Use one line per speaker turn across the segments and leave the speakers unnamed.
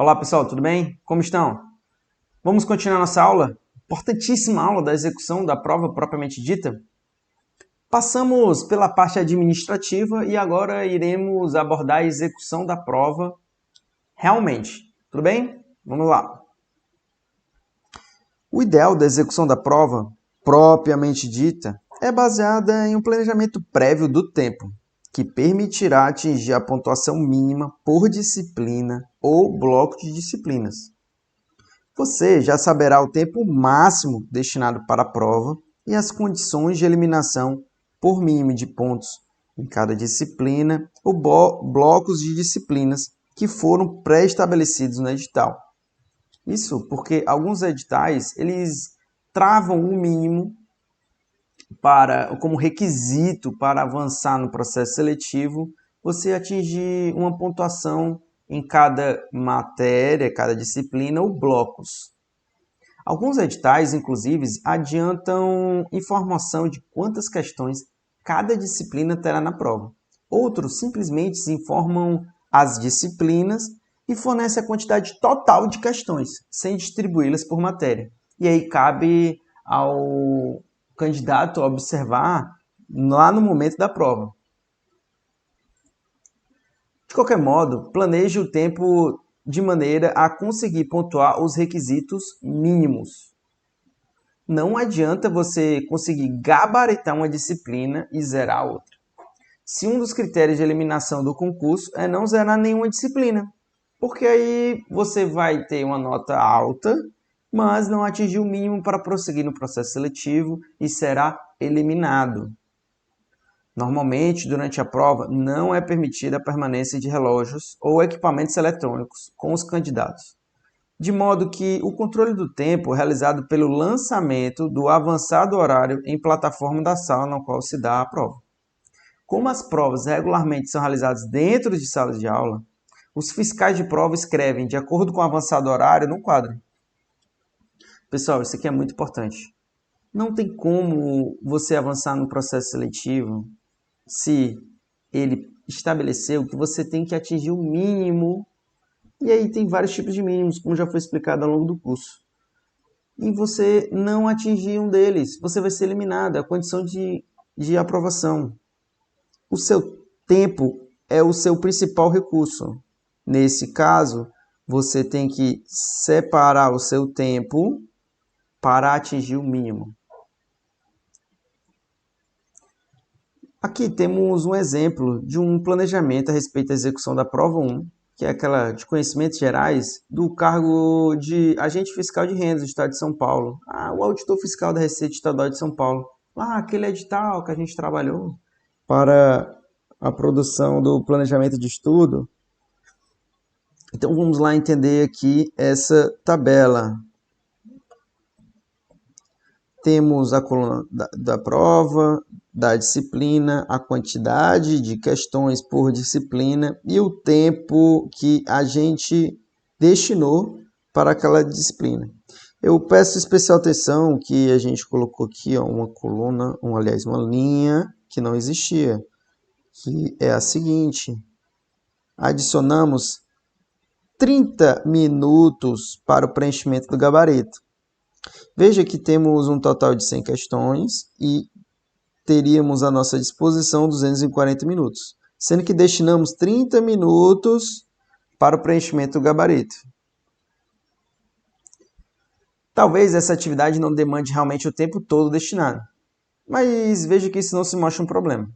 Olá pessoal, tudo bem? Como estão? Vamos continuar nossa aula, importantíssima aula da execução da prova propriamente dita. Passamos pela parte administrativa e agora iremos abordar a execução da prova realmente. Tudo bem? Vamos lá. O ideal da execução da prova propriamente dita é baseada em um planejamento prévio do tempo, que permitirá atingir a pontuação mínima por disciplina ou bloco de disciplinas. Você já saberá o tempo máximo destinado para a prova e as condições de eliminação por mínimo de pontos em cada disciplina ou blocos de disciplinas que foram pré-estabelecidos no edital. Isso porque alguns editais eles travam o mínimo como requisito para avançar no processo seletivo, você atingir uma pontuação em cada matéria, cada disciplina ou blocos. Alguns editais, inclusive, adiantam informação de quantas questões cada disciplina terá na prova. Outros simplesmente informam as disciplinas e fornecem a quantidade total de questões, sem distribuí-las por matéria. E aí cabe ao candidato a observar lá no momento da prova. De qualquer modo, planeje o tempo de maneira a conseguir pontuar os requisitos mínimos. Não adianta você conseguir gabaritar uma disciplina e zerar a outra. Se um dos critérios de eliminação do concurso é não zerar nenhuma disciplina, porque aí você vai ter uma nota alta, mas não atingiu o mínimo para prosseguir no processo seletivo e será eliminado. Normalmente, durante a prova, não é permitida a permanência de relógios ou equipamentos eletrônicos com os candidatos, de modo que o controle do tempo é realizado pelo lançamento do avançado horário em plataforma da sala na qual se dá a prova. Como as provas regularmente são realizadas dentro de salas de aula, os fiscais de prova escrevem de acordo com o avançado horário no quadro. Pessoal, isso aqui é muito importante. Não tem como você avançar no processo seletivo se ele estabeleceu que você tem que atingir o mínimo, e aí tem vários tipos de mínimos, como já foi explicado ao longo do curso. E você não atingir um deles, você vai ser eliminado, é a condição de aprovação. O seu tempo é o seu principal recurso. Nesse caso, você tem que separar o seu tempo para atingir o mínimo. Aqui temos um exemplo de um planejamento a respeito da execução da prova 1, que é aquela de conhecimentos gerais do cargo de agente fiscal de rendas do Estado de São Paulo. O auditor fiscal da Receita Estadual de São Paulo. Aquele edital que a gente trabalhou para a produção do planejamento de estudo. Então vamos lá entender aqui essa tabela. Temos a coluna da prova, da disciplina, a quantidade de questões por disciplina e o tempo que a gente destinou para aquela disciplina. Eu peço especial atenção que a gente colocou aqui uma coluna, uma linha que não existia, que é a seguinte: adicionamos 30 minutos para o preenchimento do gabarito. Veja que temos um total de 100 questões e teríamos à nossa disposição 240 minutos, sendo que destinamos 30 minutos para o preenchimento do gabarito. Talvez essa atividade não demande realmente o tempo todo destinado, mas veja que isso não se mostra um problema.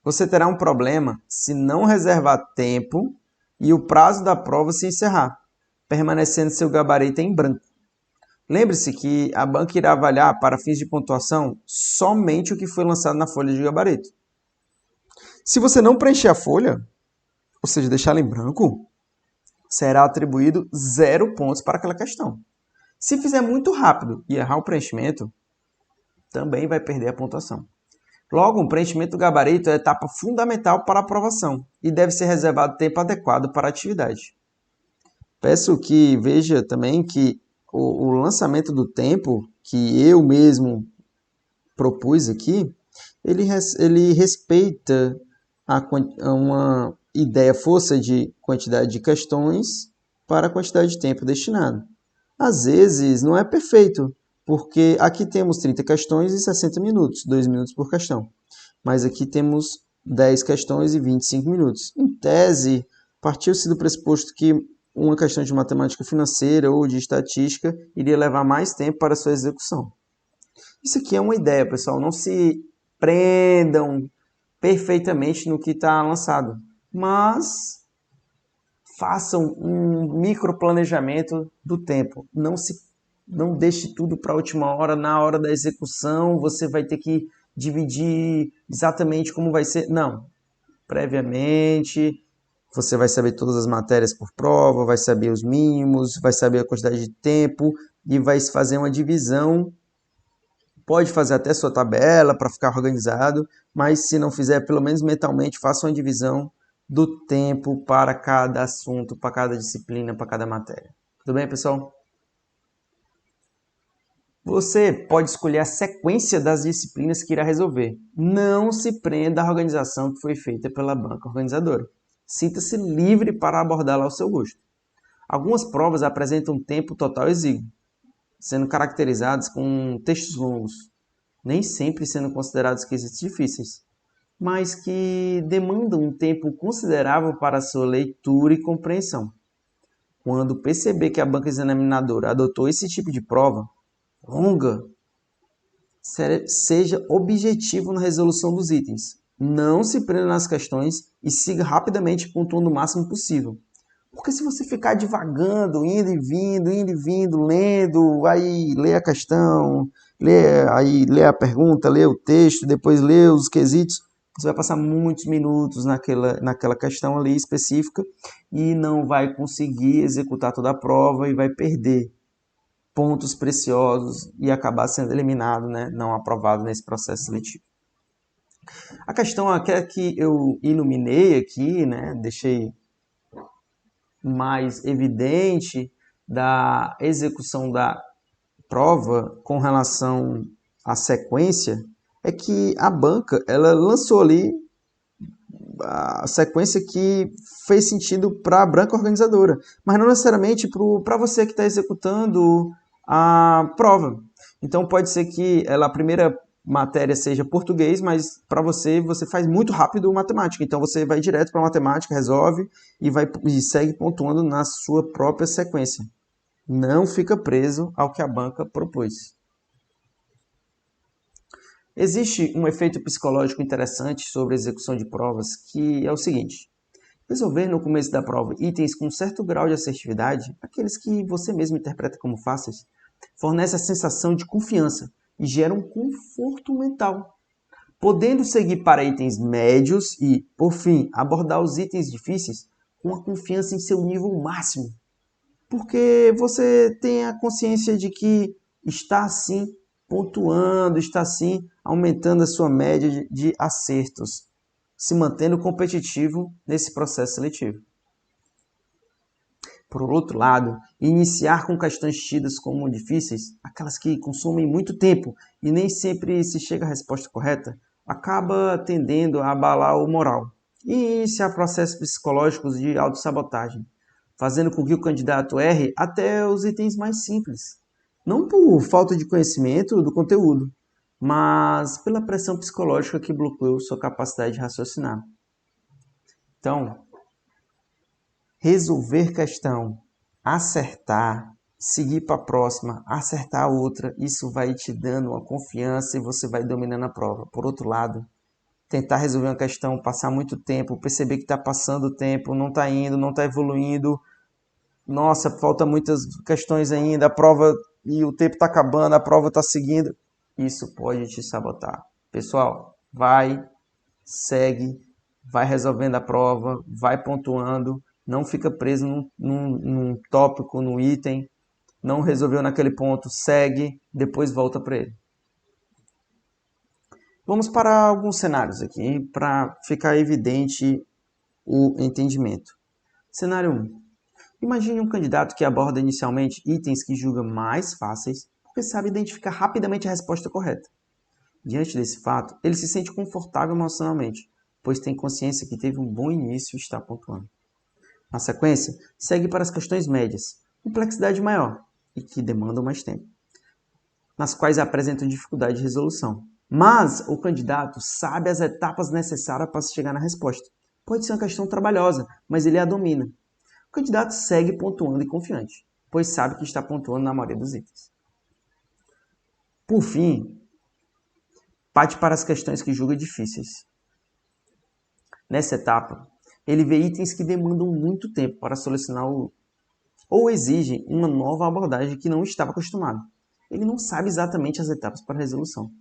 Você terá um problema se não reservar tempo e o prazo da prova se encerrar, permanecendo seu gabarito em branco. Lembre-se que a banca irá avaliar, para fins de pontuação, somente o que foi lançado na folha de gabarito. Se você não preencher a folha, ou seja, deixá-la em branco, será atribuído 0 pontos para aquela questão. Se fizer muito rápido e errar o preenchimento, também vai perder a pontuação. Logo, o preenchimento do gabarito é a etapa fundamental para a aprovação e deve ser reservado tempo adequado para a atividade. Peço que veja também que o lançamento do tempo que eu mesmo propus aqui, ele respeita uma ideia força de quantidade de questões para a quantidade de tempo destinado. Às vezes não é perfeito, porque aqui temos 30 questões e 60 minutos, 2 minutos por questão. Mas aqui temos 10 questões e 25 minutos. Em tese, partiu-se do pressuposto que uma questão de matemática financeira ou de estatística iria levar mais tempo para sua execução. Isso aqui é uma ideia, pessoal. Não se prendam perfeitamente no que está lançado, mas façam um microplanejamento do tempo. Não deixe tudo para a última hora. Na hora da execução, você vai ter que dividir exatamente como vai ser. Não. Previamente, você vai saber todas as matérias por prova, vai saber os mínimos, vai saber a quantidade de tempo e vai fazer uma divisão. Pode fazer até sua tabela para ficar organizado, mas se não fizer, pelo menos mentalmente, faça uma divisão do tempo para cada assunto, para cada disciplina, para cada matéria. Tudo bem, pessoal? Você pode escolher a sequência das disciplinas que irá resolver. Não se prenda à organização que foi feita pela banca organizadora. Sinta-se livre para abordá-la ao seu gosto. Algumas provas apresentam tempo total exíguo, sendo caracterizadas com textos longos, nem sempre sendo considerados quesitos difíceis, mas que demandam um tempo considerável para sua leitura e compreensão. Quando perceber que a banca examinadora adotou esse tipo de prova longa, seja objetivo na resolução dos itens. Não se prenda nas questões e siga rapidamente pontuando o máximo possível. Porque se você ficar divagando, indo e vindo, lendo, aí lê a questão, lê a pergunta, lê o texto, depois lê os quesitos, você vai passar muitos minutos naquela questão ali específica e não vai conseguir executar toda a prova e vai perder pontos preciosos e acabar sendo eliminado, né, não aprovado nesse processo seletivo. A questão aqui é que eu iluminei aqui, né, deixei mais evidente da execução da prova com relação à sequência é que a banca ela lançou ali a sequência que fez sentido para a banca organizadora, mas não necessariamente para você que está executando a prova. Então pode ser que a primeira matéria seja português, mas para você faz muito rápido matemática. Então você vai direto para matemática, resolve e segue pontuando na sua própria sequência. Não fica preso ao que a banca propôs. Existe um efeito psicológico interessante sobre a execução de provas, que é o seguinte: resolver no começo da prova itens com certo grau de assertividade, aqueles que você mesmo interpreta como fáceis, fornece a sensação de confiança e gera um conforto mental, podendo seguir para itens médios e, por fim, abordar os itens difíceis com a confiança em seu nível máximo, porque você tem a consciência de que está assim pontuando, está assim aumentando a sua média de acertos, se mantendo competitivo nesse processo seletivo. Por outro lado, iniciar com questões tidas como difíceis, aquelas que consomem muito tempo e nem sempre se chega à resposta correta, acaba tendendo a abalar o moral e iniciar processos psicológicos de autossabotagem, fazendo com que o candidato erre até os itens mais simples. Não por falta de conhecimento do conteúdo, mas pela pressão psicológica que bloqueou sua capacidade de raciocinar. Então, resolver questão, acertar, seguir para a próxima, acertar a outra, isso vai te dando uma confiança e você vai dominando a prova. Por outro lado, tentar resolver uma questão, passar muito tempo, perceber que está passando o tempo, não está indo, não está evoluindo, nossa, falta muitas questões ainda, a prova e o tempo está acabando, a prova está seguindo, isso pode te sabotar. Pessoal, segue, vai resolvendo a prova, vai pontuando, não fica preso num tópico, num item, não resolveu naquele ponto, segue, depois volta para ele. Vamos para alguns cenários aqui, para ficar evidente o entendimento. Cenário 1. Imagine um candidato que aborda inicialmente itens que julga mais fáceis, porque sabe identificar rapidamente a resposta correta. Diante desse fato, ele se sente confortável emocionalmente, pois tem consciência que teve um bom início e está pontuando. Na sequência, segue para as questões médias, complexidade maior e que demandam mais tempo, nas quais apresentam dificuldade de resolução. Mas o candidato sabe as etapas necessárias para chegar na resposta. Pode ser uma questão trabalhosa, mas ele a domina. O candidato segue pontuando e confiante, pois sabe que está pontuando na maioria dos itens. Por fim, parte para as questões que julga difíceis. Nessa etapa, ele vê itens que demandam muito tempo para solucionar ou exigem uma nova abordagem que não estava acostumado. Ele não sabe exatamente as etapas para a resolução.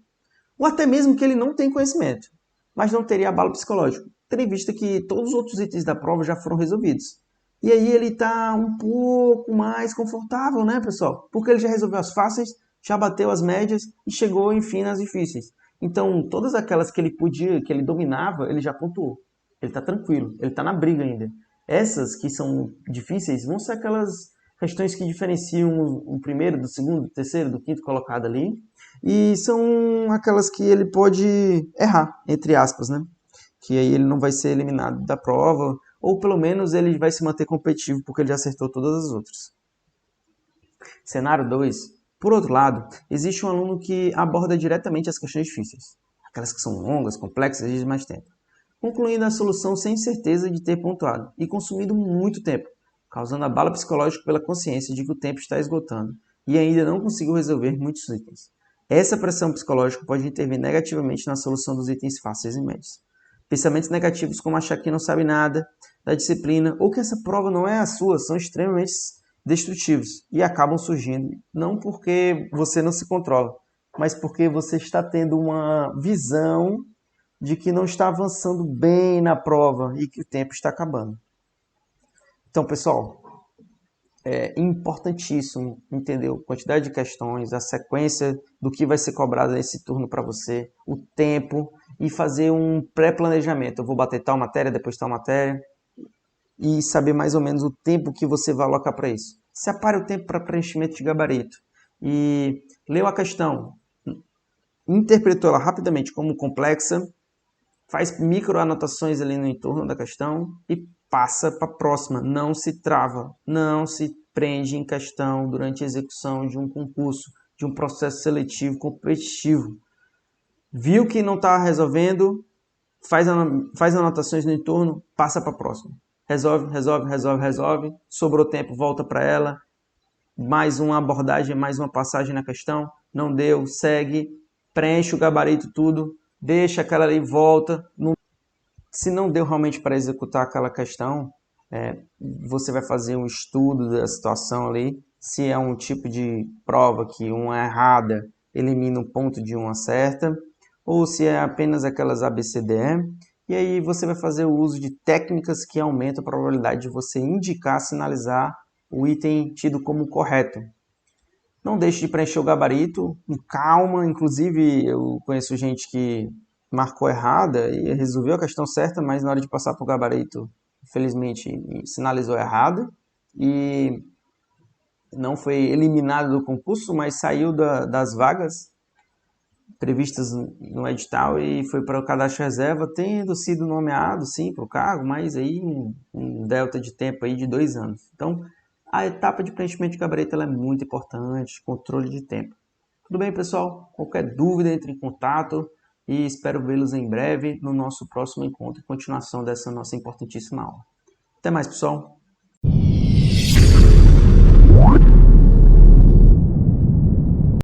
Ou até mesmo que ele não tem conhecimento, mas não teria abalo psicológico, tendo em vista que todos os outros itens da prova já foram resolvidos. E aí ele está um pouco mais confortável, né, pessoal? Porque ele já resolveu as fáceis, já bateu as médias e chegou, enfim, nas difíceis. Então, todas aquelas que ele podia, que ele dominava, ele já pontuou. Ele está tranquilo, ele está na briga ainda. Essas que são difíceis vão ser aquelas questões que diferenciam o primeiro, do segundo, do terceiro, do quinto colocado ali. E são aquelas que ele pode errar, entre aspas, né? Que aí ele não vai ser eliminado da prova, ou pelo menos ele vai se manter competitivo porque ele já acertou todas as outras. Cenário 2. Por outro lado, existe um aluno que aborda diretamente as questões difíceis, aquelas que são longas, complexas e exigem mais tempo, concluindo a solução sem certeza de ter pontuado e consumido muito tempo, causando abalo psicológico pela consciência de que o tempo está esgotando e ainda não conseguiu resolver muitos itens. Essa pressão psicológica pode intervir negativamente na solução dos itens fáceis e médios. Pensamentos negativos como achar que não sabe nada da disciplina ou que essa prova não é a sua são extremamente destrutivos e acabam surgindo não porque você não se controla, mas porque você está tendo uma visão de que não está avançando bem na prova e que o tempo está acabando. Então, pessoal, é importantíssimo entender a quantidade de questões, a sequência do que vai ser cobrado nesse turno para você, o tempo e fazer um pré-planejamento. Eu vou bater tal matéria, depois tal matéria e saber mais ou menos o tempo que você vai alocar para isso. Separe o tempo para preenchimento de gabarito e leu a questão, interpretou ela rapidamente como complexa, faz micro anotações ali no entorno da questão e passa para a próxima. Não se trava, não se prende em questão durante a execução de um concurso, de um processo seletivo competitivo. Viu que não está resolvendo, faz anotações no entorno, passa para a próxima. Resolve. Sobrou tempo, volta para ela. Mais uma abordagem, mais uma passagem na questão. Não deu, segue, preenche o gabarito tudo, deixa aquela ali, volta. Se não deu realmente para executar aquela questão, você vai fazer um estudo da situação ali. Se é um tipo de prova que uma errada elimina um ponto de uma certa, ou se é apenas aquelas ABCDE. E aí você vai fazer o uso de técnicas que aumentam a probabilidade de você indicar, sinalizar o item tido como correto. Não deixe de preencher o gabarito, com calma. Inclusive, eu conheço gente que marcou errada e resolveu a questão certa, mas na hora de passar para o gabarito, infelizmente, sinalizou errado e não foi eliminado do concurso, mas saiu das vagas previstas no edital e foi para o cadastro reserva, tendo sido nomeado, sim, para o cargo, mas aí um delta de tempo aí de 2 anos. Então, a etapa de preenchimento de gabarito ela é muito importante, controle de tempo. Tudo bem, pessoal? Qualquer dúvida, entre em contato e espero vê-los em breve no nosso próximo encontro e continuação dessa nossa importantíssima aula. Até mais, pessoal!